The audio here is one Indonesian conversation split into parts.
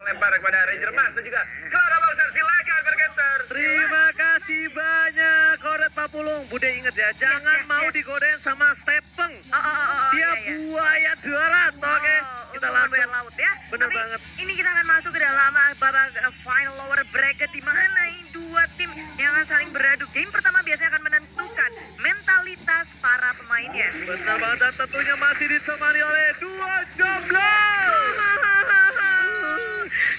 Lempar kepada Ranger Mas dan juga Clara Bowser, silakan bergeser. Terima kasih banyak Koret Papulung. Bude inget ya, jangan mau digodain sama Stepeng. Dia buaya darat, oke? Kita langsung laut ya. Bener Tapi banget. ini kita akan masuk ke dalam babak final lower bracket di mana ini dua tim yang akan saling beradu. Game pertama biasanya akan menentukan mentalitas para pemainnya. Benar banget, dan tentunya masih ditemani oleh dua jomblo.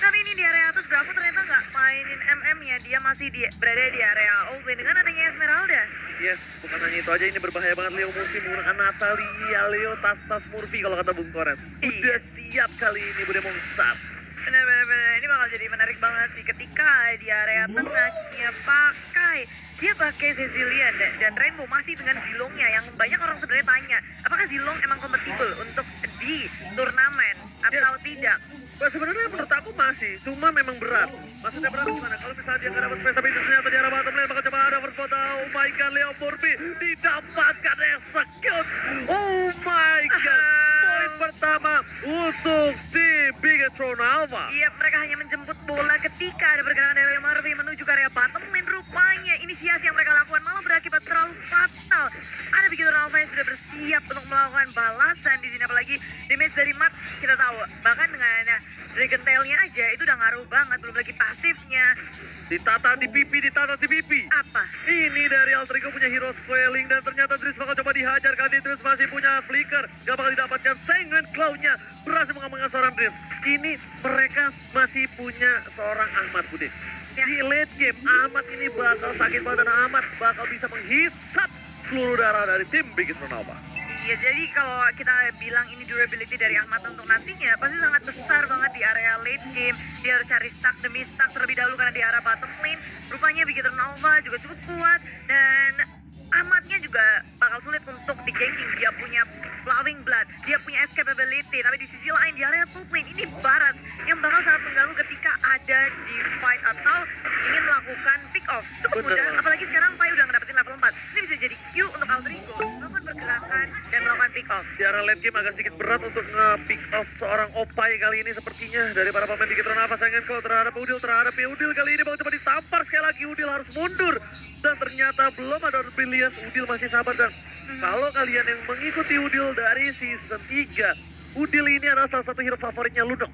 Tapi ini di area atas Bravo ternyata nggak mainin MM-nya. Dia masih berada di area offlane dengan adanya Esmeralda. Yes, bukan hanya itu aja, ini berbahaya banget. Leo Murphy menggunakan Natalia, Leo tas-tas Murphy kalau kata Bung Koret. Udah siap kali ini Bude Monster. Benar-benar ini bakal jadi menarik banget sih ketika di area tengah dia pakai Cecilian dan Rainbow masih dengan Zilongnya yang banyak orang sebenarnya tanya apakah Zilong emang kompatibel untuk di turnamen atau tidak. Bah, sebenarnya menurut aku masih, cuma memang berat. Maksudnya berat gimana? Kalau misalnya dia nggak dapat space, tapi ternyata di arah bottom lane bakal coba ada first spot. Oh my god, Leo Murphy didapatkan execute. Oh my god, poin pertama untuk tim Bigetron Alpha. Iya, mereka hanya menjemput bola ketika ada pergerakan dari Leo Murphy menuju ke area bottom lane. Rupanya inisiasi yang mereka lakukan malah berakibat terlalu fatal. Ada Bigetron Alpha yang sudah bersiap untuk melakukan balasan di sini, apalagi damage dari Matt kita tahu bahkan dengan Dragon Tail-nya aja itu udah ngaruh banget, belum lagi pasifnya. Ditata di pipi, ditata di pipi. Apa? Ini dari Alter Ego punya hero scaling dan ternyata Dries bakal coba dihajar. Kali Dries masih punya flicker, gak bakal didapatkan. Sengen Cloud-nya berhasil mengamankan seorang Dries. Ini mereka masih punya seorang Ahmad Bude. Di late game, Ahmad ini bakal sakit banget dan Ahmad bakal bisa menghisap seluruh darah dari tim Bigetron Alpha. Iya, jadi kalau kita bilang ini durability dari Ahmad untuk nantinya pasti sangat besar banget di area late game. Dia harus cari stack demi stack terlebih dahulu karena di area bottom lane rupanya Bigetron Alpha juga cukup kuat dan Ahmadnya juga bakal sulit untuk di-ganking. Dia punya Flowing Blood, dia punya escapability, tapi di sisi lain di area top lane ini Barats yang bakal sangat mengganggu ketika ada di fight atau ingin melakukan pick off. Cukup mudah, apalagi sekarang Pai udah ngedapetin level 4. Ini bisa jadi Q untuk Alter Ego melakukan pergerakan dan melakukan pick off. Di area late game agak sedikit berat untuk nge-pick off seorang Opai kali ini sepertinya dari para pemain Bigetron Alpha. Saingan Cloud terhadap Udil kali ini bakal coba ditampar sekali lagi. Udil harus mundur dan ternyata belum ada Brilliance. Udil masih sabar dan kalau kalian yang mengikuti Udil dari season 3, Udil ini adalah salah satu hero favoritnya Ludox.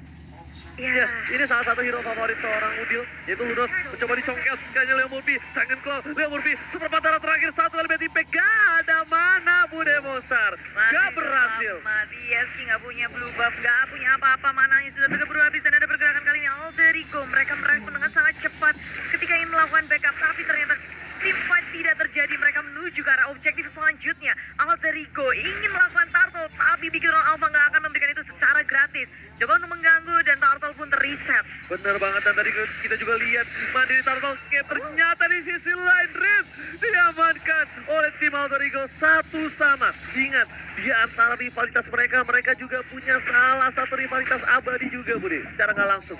Yes, ini salah satu hero favorit seorang Udil, yaitu Ludox. Mencoba dicongkel kayaknya Leo Murphy, Sangen Claw, Leo Murphy, super darah terakhir, satu kali impact, gak ada mana Bude Monster, gak berhasil. Mati, Yeski gak punya blue buff, gak punya apa-apa, mananya sudah terkeburu habis dan ada pergerakan kali ini Alter Ego. Mereka merespon dengan sangat cepat ketika ingin melakukan backup, tapi ternyata team fight tidak terjadi. Mereka menuju ke arah objektif selanjutnya. Alter Ego ingin melakukan turtle, tapi Bigetron Alpha nggak akan memberikan itu secara gratis. Coba untuk mengganggu dan turtle pun terreset. Bener banget, dan tadi kita juga lihat mandiri turtle game. Ternyata di sisi lain Rips diamankan oleh tim Alter Ego satu sama. Ingat, di antara rivalitas mereka, mereka juga punya salah satu rivalitas abadi juga Bude, secara nggak langsung.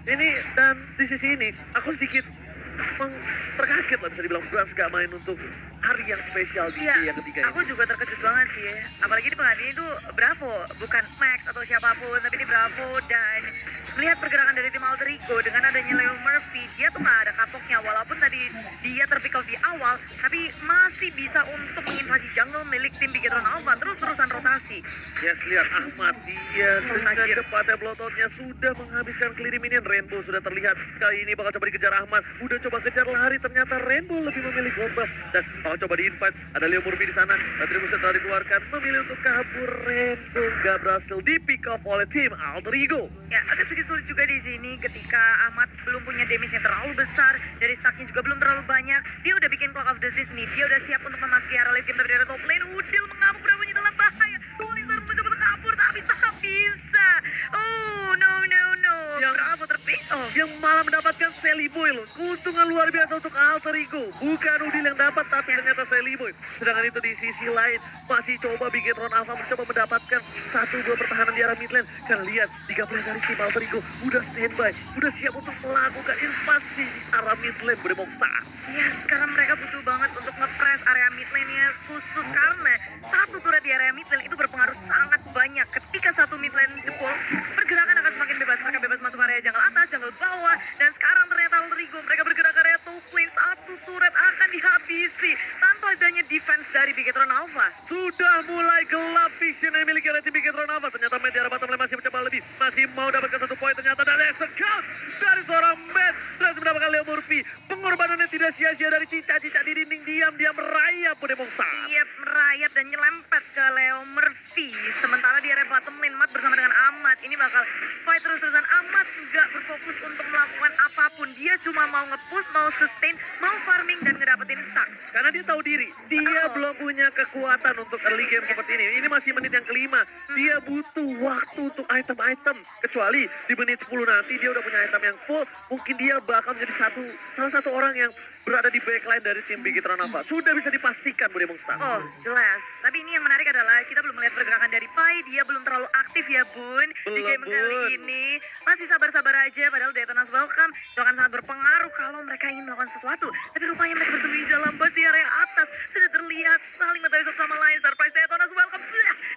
Ini dan di sisi ini aku sedikit terkaget lah, bisa dibilang Bras gak main untuk hari yang spesial di yang ketiga ini. Aku juga terkejut banget sih, apalagi di pengadilan itu Bravo, bukan Max atau siapapun, tapi ini Bravo. Dan melihat pergerakan dari tim Alter Ego dengan adanya Leo Murphy, dia tuh gak ada kapoknya. Walaupun tadi dia terpick off di awal, tapi masih bisa untuk menginvasi jungle milik tim Bigetron Alpha, terus-terusan rotasi. Yes, lihat Ahmad, dia dengan cepatnya blotoutnya sudah menghabiskan clear minion. Rainbow sudah terlihat, kali ini bakal coba dikejar Ahmad. Udah coba kejar lari, ternyata Rainbow lebih memilih gold buff dan bakal coba di-invite. Ada Leo Murphy di sana, Retribution telah dikeluarkan, memilih untuk kabur. Rainbow gak berhasil di-pick off oleh tim Alter Ego. Ya, agak sedikit sulit juga di sini ketika Ahmad belum punya damage yang terlalu besar, dari stacknya juga belum terlalu banyak. Dia udah bikin Clock of the Destiny, dia udah siap untuk memasuki area late game dari top lane. Udil mengamuk, Bravo-nya dalam bahaya. Walizar mencoba untuk kabur, tapi tak bisa. Oh, no. Bravo terpick off. Yang malah mendapatkan Sally Boy loh. Keuntungan luar biasa untuk Alter Ego. Bukan Udil yang dapat, tapi ternyata Sally Boy. Sedangkan itu di sisi lain, masih coba Bigetron Alpha mencoba mendapatkan 1-2 pertahanan di arah mid lane. Karena lihat, 3 player dari tim Alter Ego udah standby, udah siap untuk melakukan invasi di arah mid lane Bude Monster. Ya, sekarang mereka butuh banget untuk nge-press area mid lane-nya, khusus karena satu turret di area mid lane itu berpengaruh sangat banyak. Ketika satu mid lane jebol, pergerakan akan semakin bebas. Mereka bebas masuk area jungle. ternyata Matt di arah bottom lane masih mencoba lebih. Masih mau dapatkan 1 poin ternyata dari execute dari seorang Matt. Berhasil mendapatkan Leo Murphy. Pengorbanannya tidak sia-sia dari Cica-Cica di dinding diam. Dia merayap Bude Mongsa. Iya, merayap dan nyelempet ke Leo Murphy. Sementara di area bottom lane, Matt bersama dengan Ahmad. Ini bakal fight terus-terusan. Ahmad nggak berfokus untuk melakukan apapun. Dia cuma mau nge-push, mau sustain, mau farming dan ngedapetin stack. Karena dia tahu diri, dia belum punya kekuatan untuk early game seperti ini. Ini masih menit yang kelima. Dia butuh waktu untuk item-item. Kecuali di menit 10 nanti dia udah punya item yang full. Mungkin dia bakal menjadi salah satu orang yang berada di backline dari tim Big Hit Renava. Sudah bisa dipastikan Bude Mongsta. Oh, jelas. Tapi ini yang menarik adalah kita belum melihat pergerakan dari Pai. Dia belum terlalu aktif ya, Bun. Di Belum, game kali Bun. ini. Masih sabar-sabar aja. Padahal Detona's Welcome itu akan sangat berpengaruh kalau mereka ingin melakukan sesuatu. Tapi rupanya mereka bersembunyi di dalam bus di area atas. Sudah terlihat saling mengetahui satu sama lain. Surprise Detona's Welcome.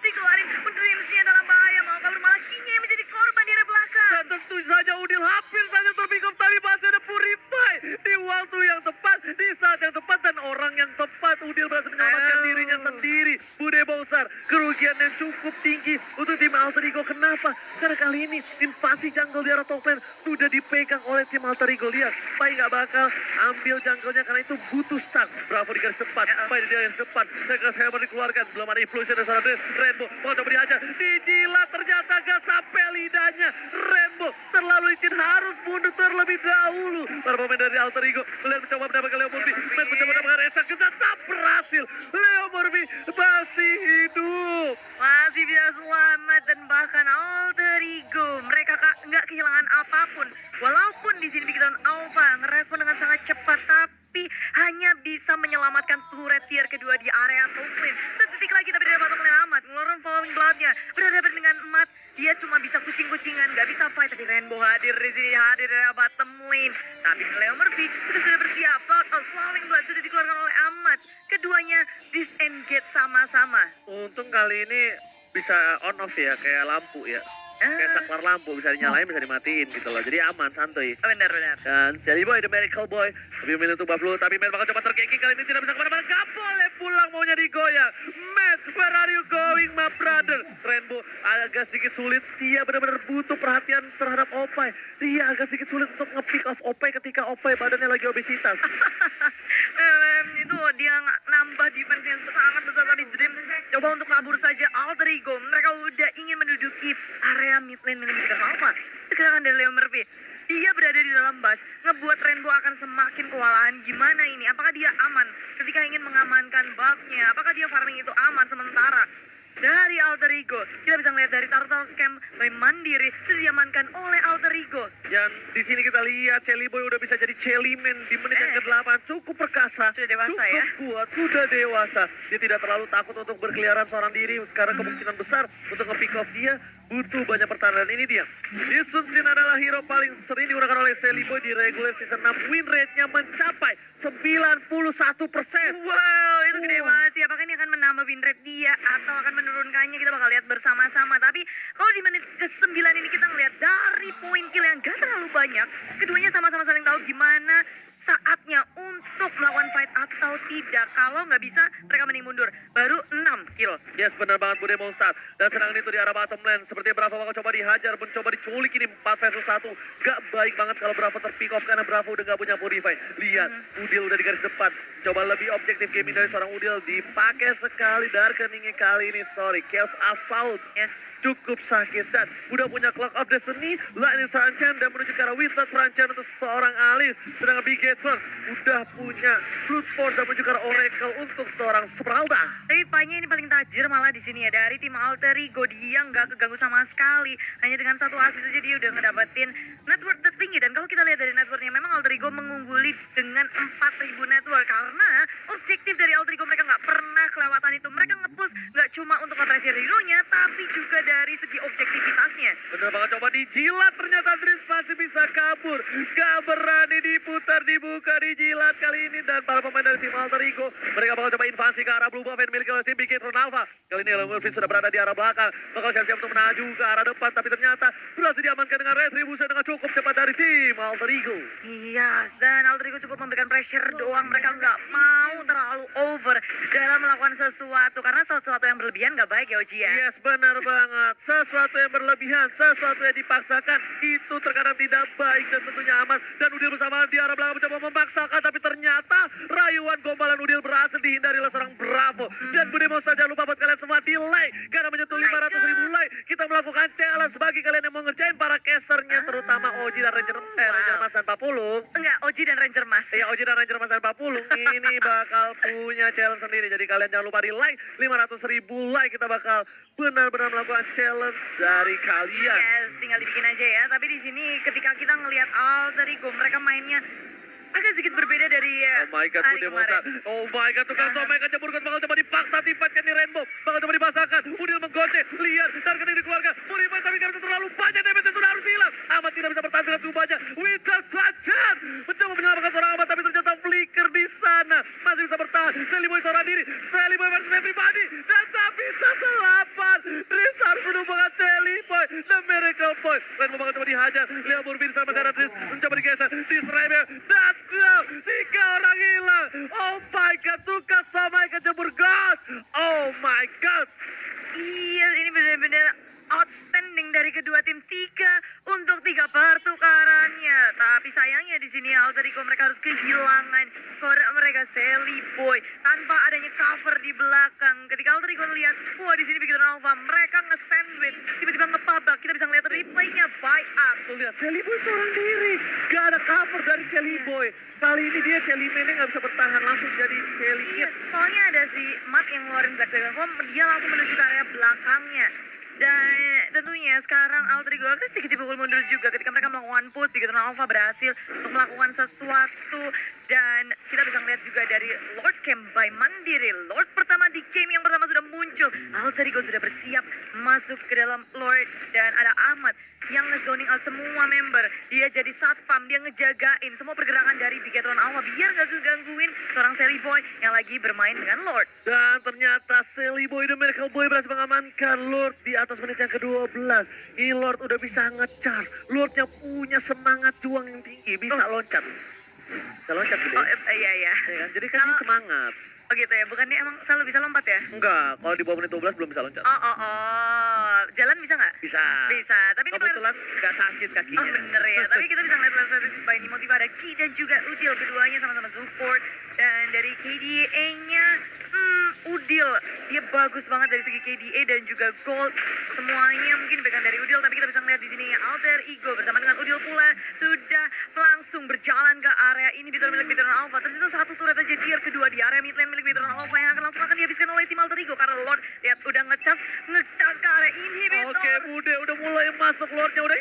Dikeluarin. Dreams-nya dalam bahaya. Mau kabur malah King yang menjadi korban di area belakang. Dan tentu saja Udil hampir saja terpick off. Tapi masih ada Purify di waktu yang tepat. Di saat yang tepat dan orang yang tepat. Udil berhasil menyelamatkan dirinya sendiri. Bude Bosar. Kerugian yang cukup tinggi untuk tim Alter Ego. Kenapa? Karena kali ini invasi jungle di arah top lane sudah dipegang oleh tim Alter Ego. Lihat, Pai nggak bakal ambil jungle-nya karena itu butuh stun. Bravo di garis depan, Pai di garis depan. Segas Hammer dikeluarkan, belum ada implosion dari seorang Rainbow. Mau coba dihajar, dijilat ternyata gak sampai lidahnya. Rainbow terlalu licin, harus mundur terlebih dahulu. Para pemain dari Alter Ego melihat mencoba mendapatkan Leo Murphy. Matt mencoba mendapatkan Esa, tetap berhasil. Leo Murphy masih hidup. Masih bisa selamat dan bahkan Alter Ego mereka nggak kehilangan apapun. Walaupun di sini bikin Alpha ngerespon dengan sangat cepat, tapi hanya bisa menyelamatkan turret tier kedua di area top lane. Sedetik lagi tapi dari bottom lane Ahmad ngeluarin Falling Blood-nya berhadapan dengan Matt. Dia cuma bisa kucing-kucingan, nggak bisa fight. Tapi Rainbow hadir di sini, hadir dari bottom lane. Tapi Leo Murphy itu sudah bersiap. Blood of Falling Blood sudah dikeluarkan oleh Ahmad. Keduanya disengage sama-sama. Untung kali ini bisa on off ya, kayak lampu ya. Kayak saklar lampu, bisa dinyalain, bisa dimatiin gitu loh. Jadi aman, santuy. Benar-benar. Dan Jelly Boy, the Miracle Boy, lebih memilih untuk Buffalo, tapi Matt bakal coba tergengking kali ini tidak bisa kemana-mana. Gak boleh pulang, maunya digoyang. Matt, where are you going, my brother? Rainbow agak sedikit sulit, dia benar-benar butuh perhatian terhadap Opai. Dia agak sedikit sulit untuk nge-pick off Opai ketika Opai badannya lagi obesitas. Itu dia nambah defense yang sangat besar, tapi Dreams coba untuk kabur saja. Alter Ego mereka udah ingin menduduki area mid lane milik Alpha. Gerakan dari Leo Murphy, dia berada di dalam bus, ngebuat Rainbow akan semakin kewalahan. Gimana ini? Apakah dia aman ketika ingin mengamankan buff-nya? Apakah dia farming itu aman sementara? Dari Alter Ego, kita bisa melihat dari Turtle Camp by Mandiri sudah diamankan oleh Alter Ego. Dan di sini kita lihat Jelly Boy udah bisa jadi Jelly Man di menit yang ke-8. Cukup perkasa, Sudah dewasa, cukup ya? kuat, sudah dewasa. Dia tidak terlalu takut untuk berkeliaran seorang diri karena kemungkinan besar untuk nge-pick off dia butuh banyak pertahanan. Ini dia. Sun Sin adalah hero paling sering digunakan oleh Jelly Boy di regular season 6. Win rate-nya mencapai 91%. Wow, itu gede banget sih. Apakah ini akan menambah win rate dia atau akan menurunkannya? Kita bakal lihat bersama-sama. Tapi kalau di menit ke-9 ini kita ngelihat dari poin kill yang gak terlalu banyak, keduanya sama-sama saling tahu gimana saatnya untuk melakukan fight atau tidak. Kalau nggak bisa, mereka mending mundur. Baru 6 kill. Yes, benar banget Bude Monster. Dan serangan itu di arah bottom lane. Seperti Bravo bakal coba dihajar, mencoba diculik ini 4 versus 1. Gak baik banget kalau Bravo terpick off karena Bravo udah gak punya Purify. Lihat, Udil udah di garis depan. Coba lebih objektif gaming dari seorang Udil. Dipakai sekali Darkeningnya kali ini. Sorry, Chaos Assault. Yes. Cukup sakit dan udah punya Clock of Destiny, Lightning Tranchan dan menuju ke arah Winter Tranchan untuk seorang Alice. Sedangkan Big Gatron udah punya Brute Force dan menuju ke arah Oracle untuk seorang Spralda. Tapi Pai-nya ini paling tajir malah di sini ya, dari tim Alter Ego. Dia nggak keganggu sama sekali. Hanya dengan satu assist saja dia udah ngedapetin network tertinggi. Dan kalau kita lihat dari networknya, memang Alter Ego mengungguli dengan 4.000 network. Karena objektif dari Alter Ego mereka nggak pernah kelewatan itu. Mereka nge-push nggak cuma untuk nge-tracer hero-nya, tapi juga dari segi objektivitasnya. Bener banget, coba dijilat, ternyata Dreams masih bisa kabur. Gak berani diputar, dibuka, dijilat kali ini. Dan para pemain dari tim Alter Ego, mereka bakal coba invasi ke arah Blue Buff yang dimiliki oleh tim Big Hit Renava. Kali ini Leo Murphy sudah berada di arah belakang. Bakal siap-siap untuk menuju ke arah depan, tapi ternyata berhasil diamankan dengan retribusi dengan cukup cepat dari tim Alter Ego. Yes, dan Alter Ego cukup memberikan pressure doang. Mereka nggak mau terlalu over dalam melakukan sesuatu. Karena sesuatu yang berlebihan nggak baik ya Oji ya. Yes, benar banget. Sesuatu yang berlebihan, sesuatu yang dipaksakan, itu terkadang tidak baik dan tentunya aman. Dan Udil bersamaan di arah belakang mencoba memaksakan, tapi ternyata rayuan gombalan Udil berhasil dihindari oleh seorang Bravo. Dan Budi mau saja lupa buat kalian semua delay, karena menyentuh 500.000 like. Kita melakukan challenge bagi kalian yang mau ngerjain para casternya, terutama Oji dan Ranger Mas dan Papulung. Enggak, Oji dan Ranger Mas. Iya, Oji dan Ranger Mas dan Papulung ini bakal punya challenge sendiri. Jadi kalian jangan lupa di like, 500.000 like kita bakal benar-benar melakukan challenge dari kalian. Yes, tinggal dibikin aja ya. Tapi di sini ketika kita ngelihat Alter Ego, mereka mainnya agak sedikit berbeda dari Oh my god, hari Udil kemarin. Oh my god, tukang somai kecemburkan bakal coba dipaksa tipatkan di Rainbow. Bakal coba dipaksakan. Udil menggocek, lihat, target ini dikeluarkan. Muriman tapi karena terlalu banyak damage yang sudah harus hilang. Amat tidak bisa bertahan dengan tubuhnya. Without Trajan mencoba menyelamatkan seorang Amat, tapi ternyata flicker di sana. Masih bisa bertahan. Seliboy seorang diri. Seliboy versus everybody. Dan tak bisa selamat. Drift harus menumbangkan Seliboy. The Miracle Boy. Rainbow bakal coba dihajar. Lihat Murbin sama masih ada Drift. Mencoba digeser. Disraimer. Dan 3 orang hilang. Oh my god, tukang somai kecebur god. Oh my god. Iya, ini benar-benar outstanding dari kedua tim. 3 untuk 3 pertukarannya. Tapi sayangnya di sini Alter Ego mereka harus kehilangan core mereka Seliboy tanpa adanya cover di belakang. Ketika Alter Ego melihat, wah di sini Bigetron Alpha mereka nge-sandwich, tiba-tiba ngepabak. Kita bisa ngeliat replaynya by Axe. Tuh lihat, Celiboy seorang diri. Gak ada cover dari Celiboy. Kali ini dia Celimene gak bisa bertahan, langsung jadi Iya, Celikit. soalnya ada si Matt yang ngeluarin Black Dragon Form, dia langsung menuju ke area belakangnya. Dan tentunya sekarang Alter Ego agak sedikit dipukul mundur juga ketika mereka melakukan push. Bigetron Alpha berhasil untuk melakukan sesuatu. Dan kita bisa melihat juga dari Lord Camp by Mandiri. Lord pertama di game yang pertama sudah muncul. Alter Ego sudah bersiap masuk ke dalam Lord. Dan ada Ahmad yang nge-zoning out semua member. Dia jadi satpam, dia ngejagain semua pergerakan dari Bigetron Alpha biar gak gangguin seorang Seliboy yang lagi bermain dengan Lord. Dan ternyata Seliboy The Miracle Boy berhasil mengamankan Lord di atas menit yang ke-12. Ini Lord udah bisa nge-charge. Lordnya punya semangat juang yang tinggi, bisa loncat. Bisa loncat gitu. Oh iya. Ya kan? Jadi kan dia semangat. Oh gitu ya, bukannya emang selalu bisa lompat ya? Enggak, kalau di bawah menit 12 belum bisa loncat. Oh. Jalan bisa nggak? Bisa. Bisa, tapi ini Kebetulan nggak sakit kakinya. Oh bener ya, tapi kita bisa ngeliat statistik by Nimotiva ada Ki dan juga Udil, keduanya sama-sama support. Dan dari KDA-nya, Udil, dia bagus banget dari segi KDA dan juga gold. Semuanya mungkin pegang dari Udil, tapi kita bisa ngeliat di sini Alter Ego bersama dengan Udil pula sudah langsung berjalan ke area ini di milik Bigetron Alpha. Tersisa satu turret aja tier kedua di area mid lane milik Bigetron Alpha yang akan dihabiskan oleh tim Alter Ego karena Lord lihat udah ngecas ke area inhibitor. Oke, Bude udah mulai masuk Lordnya udah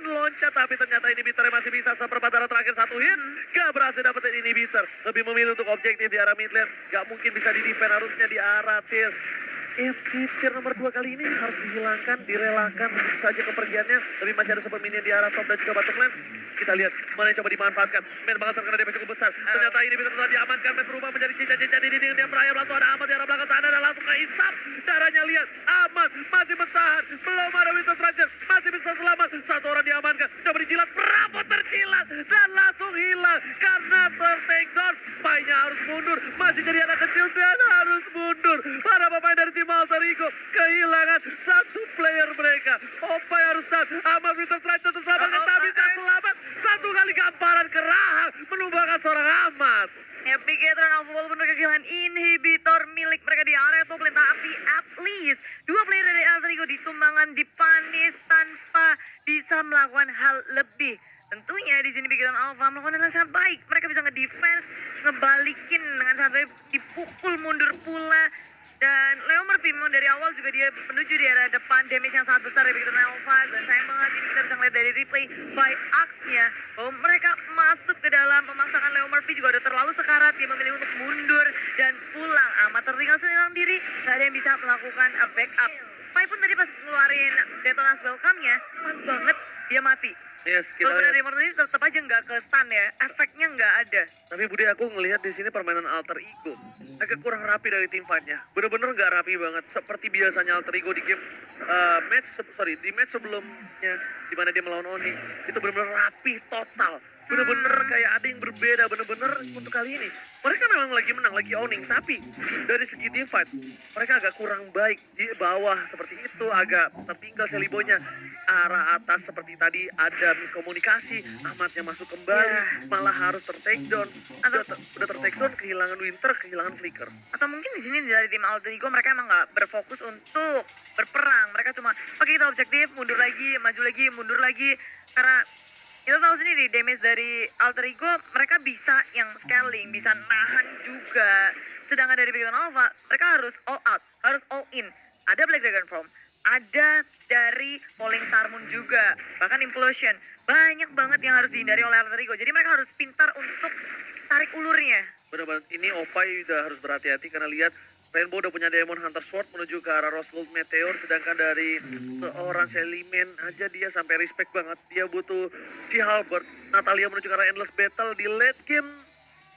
loncat, tapi ternyata inhibitornya masih bisa seperempat terakhir satu hit. Gak berhasil dapetin inhibitor. Lebih memilih untuk objektif di arah mid lane. Gak mungkin bisa di-defend, harusnya di arah tier. Tier nomor 2 kali ini harus dihilangkan, direlakan saja kepergiannya. Tapi masih ada super minion di arah top dan juga bottom lane. Kita lihat mana yang coba dimanfaatkan. Men bakal terkena damage cukup besar. Ternyata ini bisa telah diamankan. Men berubah menjadi cincin-cincin di dinding. Dia merayap langsung ada Ahmad di arah belakang sana dan langsung kehisap. Darahnya lihat. Ahmad masih bertahan. Belum ada Winter Trager. Masih bisa selamat. Satu orang diamankan. Coba dijilat. Bravo terjilat. Dan langsung hilang. Karena ter-take down. Mainnya harus mundur. Masih jadi anak kecil dan harus mundur. Para pemain dari tim Alter Ego kehilangan satu player mereka. Opai harus tahan. Ahmad Winter Trager terselamatkan. Tak bisa selamat. Satu kali gamparan ke rahang menumbangkan seorang Ahmad. Ya, Bigetron Alpha walaupun mereka kehilangan inhibitor milik mereka di area top lane, tapi at least 2 player dari Alter Ego ditumbangkan, dipanis tanpa bisa melakukan hal lebih. Tentunya di sini Bigetron Alpha melakukan dengan sangat baik. Mereka bisa nge-defense, ngebalikin dengan sangat baik, dipukul mundur pula. Dan Leo Murphy memang dari awal juga dia menuju di area depan, damage yang sangat besar dari Bigetron Alpha. Dan sayang banget ini kita bisa ngeliat dari replay by Axe-nya bahwa mereka masuk ke dalam memaksakan Leo Murphy juga udah terlalu sekarat. Dia memilih untuk mundur dan pulang. Amat tertinggal sendiri diri, gak ada yang bisa melakukan backup. Pai pun tadi pas ngeluarin Detonas welcome-nya, pas banget dia mati. Yes, kita Walaupun lihat. ada immortality tetap aja nggak ke stun ya, efeknya nggak ada. Tapi Budi, aku ngelihat di sini permainan alter ego agak kurang rapi dari tim fight-nya. Bener-bener nggak rapi banget. Seperti biasanya alter ego di game di match sebelumnya di mana dia melawan Oni itu bener-bener rapi total. Bener-bener kayak ada yang berbeda, bener-bener untuk kali ini. Mereka memang lagi menang, lagi owning, tapi dari segi team fight mereka agak kurang baik di bawah seperti itu, agak tertinggal Selibonya. Arah atas seperti tadi ada miskomunikasi, Ahmadnya masuk kembali, malah harus ter-takedown. Udah ter-takedown, kehilangan Winter, kehilangan Flicker. Atau mungkin di sini dari tim Alter Ego mereka emang nggak berfokus untuk berperang. Mereka cuma oke kita objektif, mundur lagi, maju lagi, mundur lagi. Karena kita tahu sendiri damage dari Alter Ego mereka bisa yang scaling, bisa nahan juga. Sedangkan dari Big Nova mereka harus all out, harus all in. Ada Black Dragon Form, ada dari Falling Star Moon juga, bahkan Implosion. Banyak banget yang harus dihindari oleh Alter Ego. Jadi mereka harus pintar untuk tarik ulurnya. Benar-benar ini Opai udah harus berhati-hati karena lihat Rainbow udah punya Demon Hunter Sword menuju ke arah Rose Gold Meteor, sedangkan dari seorang Shellyman aja dia sampai respect banget. Dia butuh Halberd. Natalia menuju ke arah Endless Battle di late game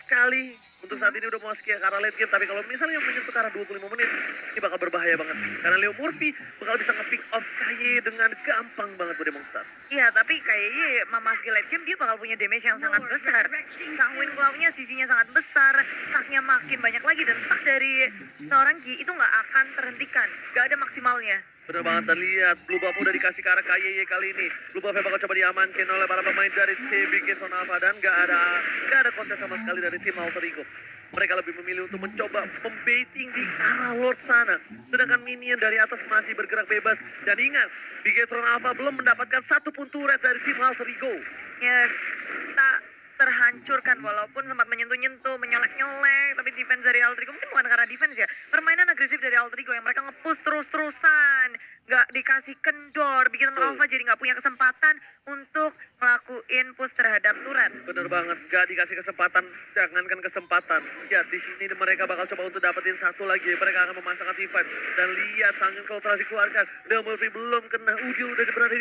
kali. Untuk saat ini udah mau masuk ke arah late game, tapi kalau misalnya menyentuh ke arah 25 menit, ini bakal berbahaya banget. Karena Leo Murphy bakal bisa nge-pick off KY dengan gampang banget buat Demon Star. Iya, tapi kayaknya memasuki late game dia bakal punya damage yang sangat besar. Sanguine Claw-nya sisinya sangat besar, stacknya makin banyak lagi, dan stack dari seorang Ki itu nggak akan terhentikan, nggak ada maksimalnya. Bener banget, terlihat Blue Buff udah dikasih ke arah KYY kali ini. Blue Buff bakal coba diamankan oleh para pemain dari tim Big Son Alpha, dan gak ada kontes sama sekali dari tim Alter Ego. Mereka lebih memilih untuk mencoba membaiting di arah Lord sana. Sedangkan minion dari atas masih bergerak bebas. Dan ingat, Big Son Alpha belum mendapatkan satu pun turret dari tim Alter Ego. Yes, tak terhancurkan walaupun sempat menyentuh-nyentuh, menyolek-nyolek, tapi defense dari Alter Ego mungkin bukan karena defense ya, permainan agresif dari Alter Ego yang mereka nge-push terus-terusan, nggak dikasih kendor, bikin Alpha jadi nggak punya kesempatan untuk ngelakuin push terhadap turret. Bener banget, gak dikasih kesempatan, jangankan kesempatan. Ya, di sini mereka bakal coba untuk dapetin satu lagi. Mereka akan memasangkan T5 dan lihat Sangyun kalau telah dikeluarkan. Leo Murphy belum kena, Udil udah berada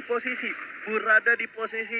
di posisi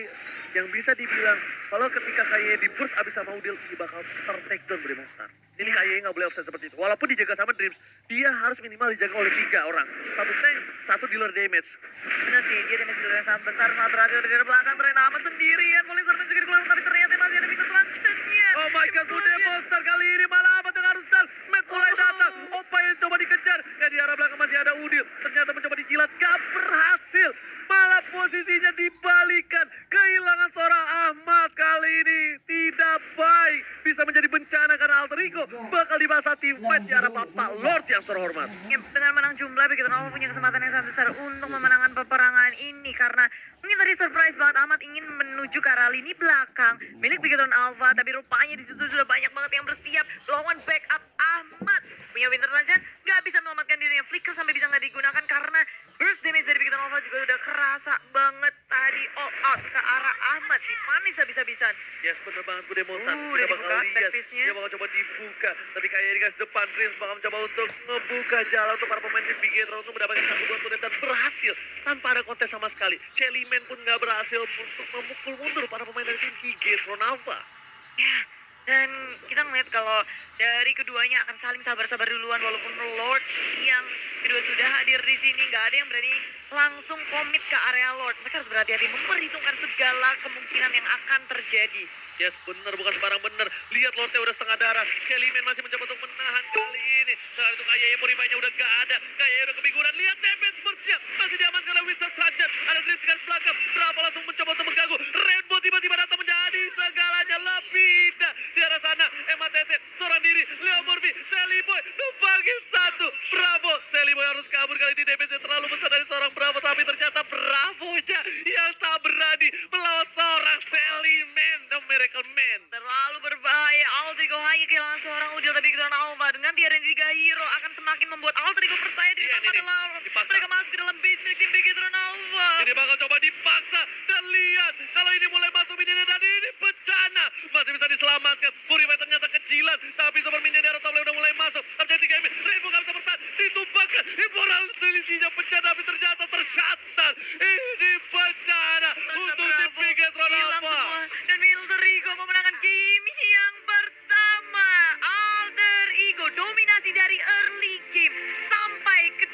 yang bisa dibilang kalau ketika KY di burst abis sama Udil, dia bakal ter-takedown Demon Star. Ini KY nggak boleh offset seperti itu. Walaupun dijaga sama Dreams, dia harus minimal dijaga oleh 3 orang. Satu tank, satu dealer damage. Bener sih, dia damage dealer yang sangat besar, sangat berhasil dari belakang, ternyata aman sendirian. Polisi juga dikeluarkan, tapi ternyata masih ada pintu selanjutnya. Oh my god, sudah monster kali ini malah apa dengan harus dan Matt mulai datang. Opa yang coba dikejar, ya di arah belakang masih ada Udil. Ternyata mencoba dijilat, gak berhasil. Malah posisinya dibalikan. Kehilangan seorang Ahmad kali ini tidak baik. Bisa menjadi bencana karena Alter Ego bakal dibahas tim fight di arah Bapak Lord yang terhormat. Ya, dengan menang jumlah, Big Nova punya kesempatan yang sangat besar untuk memenangkan peperangan ini karena mungkin tadi surprise banget Ahmad ingin menuju ke arah lini belakang milik Big Alpha, tapi rupanya di situ sudah banyak banget yang bersiap melawan backup Ahmad. Punya Winter Legend nggak bisa menyelamatkan dirinya, Flicker sampai bisa nggak digunakan karena burst damage dari Big Alpha juga udah kerasa banget tadi all out ke arah Ahmad. Di mana bisa-bisan. Yes, bener banget gue demonstran. Udah dibuka backpiece-nya. Dia bakal coba dibuka, tapi kayak dikasih depan Dreams bakal mencoba untuk ngebuka jalan untuk para pemain tim Bigetron untuk mendapatkan satu buah turret dan berhasil tanpa ada kontes sama sekali. Celiman pun nggak berhasil untuk memukul mundur para pemain dari tim Bigetron Alpha. Ya, dan kita ngeliat kalau dari keduanya akan saling sabar-sabar duluan walaupun Lord yang kedua sudah hadir di sini, nggak ada yang berani langsung komit ke area Lord. Mereka harus berhati-hati memperhitungkan segala kemungkinan yang akan terjadi. Yes, bener, bukan sembarang bener. Lihat Lordnya udah setengah darah. Celiman masih mencoba untuk menahan kali ini. Saat itu Kayaya Purify-nya udah gak ada. Kayaya udah kebingungan. Lihat defense burst-nya masih diamankan oleh Winston Sanchez. Ada Dreams di garis belakang. Bravo langsung mencoba untuk mengganggu. Rainbow tiba-tiba datang menjadi segalanya lebih indah. Di arah sana, Emma Tete, seorang diri. Leo Murphy, Sally Boy, numpangin satu. Bravo, Sally Boy harus kabur kali ini. Damage-nya terlalu besar dari seorang Bravo. Tapi ternyata Bravo-nya yang tak berani melawan seorang Sally Man, the Miracle Man. Terlalu berbahaya. Alter Ego hanya kehilangan seorang Udil, tapi Big Alpha dengan tiada 3 hero akan semakin membuat Alter Ego percaya diri tanpa ada lawan. Dipaksa. Mereka masuk ke dalam base milik tim Big Alpha. Ini bakal coba dipaksa dan lihat kalau ini mulai masuk minion dan ini bencana. Masih bisa diselamatkan. Purify ternyata kecilan, tapi super minion dari top lane udah mulai masuk. Terjadi 3 game. Rainbow gak bisa bertahan. Ditumpahkan. Immoral selisihnya bencana, tapi ternyata tersyatan. Ini bencana untuk tim Big dominasi dari early game sampai ke